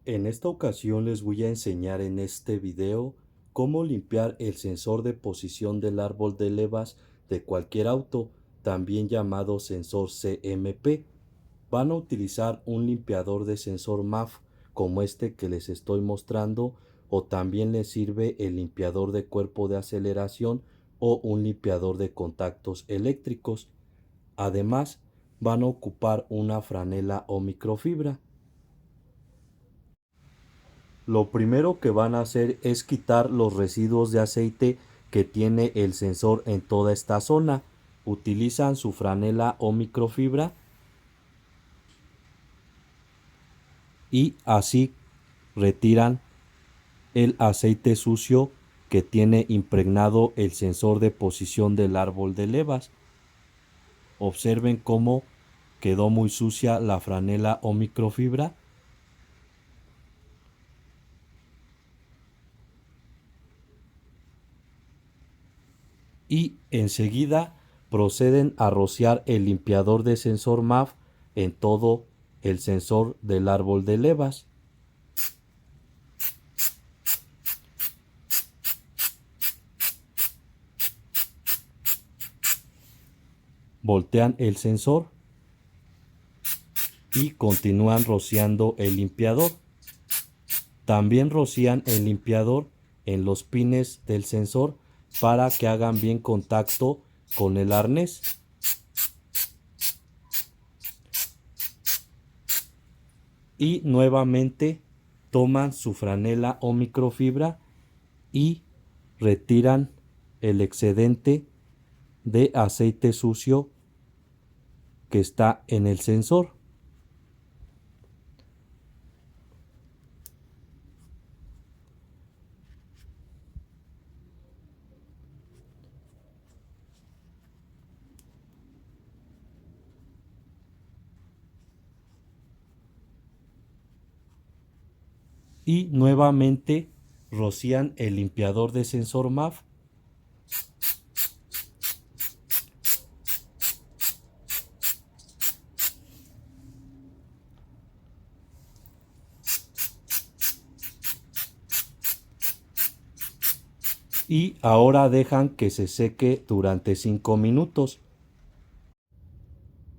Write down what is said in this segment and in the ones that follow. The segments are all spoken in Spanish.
En esta ocasión les voy a enseñar en este video cómo limpiar el sensor de posición del árbol de levas de cualquier auto, también llamado sensor CMP. Van a utilizar un limpiador de sensor MAF como este que les estoy mostrando, o también les sirve el limpiador de cuerpo de aceleración o un limpiador de contactos eléctricos. Además, van a ocupar una franela o microfibra. Lo primero que van a hacer es quitar los residuos de aceite que tiene el sensor en toda esta zona. Utilizan su franela o microfibra y así retiran el aceite sucio que tiene impregnado el sensor de posición del árbol de levas. Observen cómo quedó muy sucia la franela o microfibra. Y enseguida proceden a rociar el limpiador de sensor MAF en todo el sensor del árbol de levas. Voltean el sensor y continúan rociando el limpiador. También rocían el limpiador en los pines del sensor para que hagan bien contacto con el arnés. Y nuevamente toman su franela o microfibra y retiran el excedente de aceite sucio que está en el sensor. Y nuevamente rocían el limpiador de sensor MAF y ahora dejan que se seque durante 5 minutos.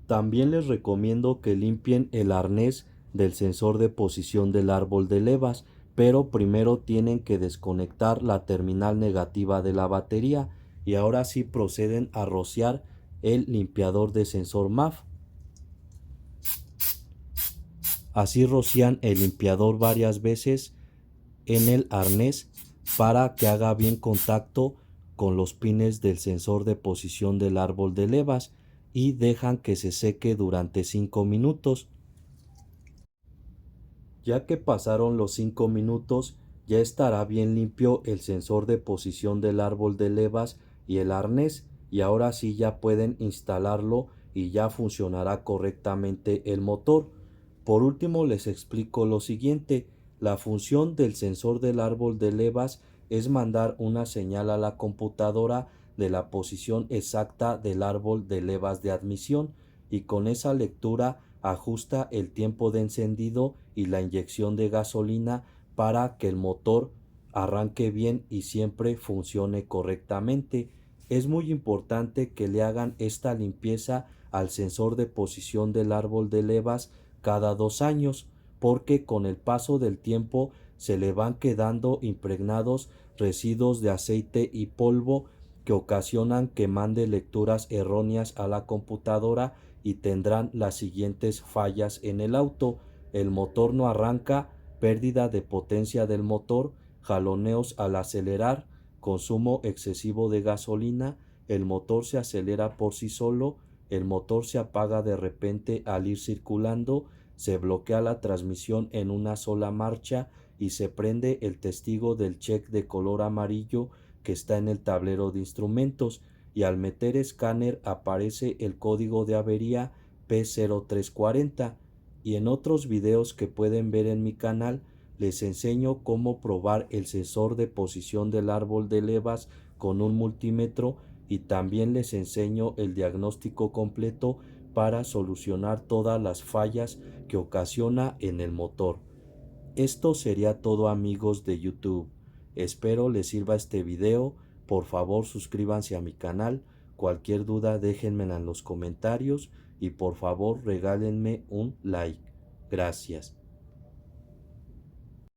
También les recomiendo que limpien el arnés del sensor de posición del árbol de levas, pero primero tienen que desconectar la terminal negativa de la batería y ahora sí proceden a rociar el limpiador de sensor MAF. Así rocian el limpiador varias veces en el arnés para que haga bien contacto con los pines del sensor de posición del árbol de levas y dejan que se seque durante 5 minutos. Ya que pasaron los 5 minutos, ya estará bien limpio el sensor de posición del árbol de levas y el arnés, y ahora sí ya pueden instalarlo y ya funcionará correctamente el motor. Por último les explico lo siguiente: la función del sensor del árbol de levas es mandar una señal a la computadora de la posición exacta del árbol de levas de admisión, y con esa lectura ajusta el tiempo de encendido y la inyección de gasolina para que el motor arranque bien y siempre funcione correctamente. Es muy importante que le hagan esta limpieza al sensor de posición del árbol de levas cada 2 años, porque con el paso del tiempo se le van quedando impregnados residuos de aceite y polvo que ocasionan que mande lecturas erróneas a la computadora y tendrán las siguientes fallas en el auto: el motor no arranca, pérdida de potencia del motor, jaloneos al acelerar, consumo excesivo de gasolina, el motor se acelera por sí solo, el motor se apaga de repente al ir circulando, se bloquea la transmisión en una sola marcha y se prende el testigo del check de color amarillo que está en el tablero de instrumentos, y al meter escáner aparece el código de avería P0340. Y en otros videos que pueden ver en mi canal les enseño cómo probar el sensor de posición del árbol de levas con un multímetro, y también les enseño el diagnóstico completo para solucionar todas las fallas que ocasiona en el motor. Esto sería todo, amigos de YouTube. Espero les sirva este video. Por favor, suscríbanse a mi canal. Cualquier duda déjenmela en los comentarios y por favor regálenme un like. Gracias.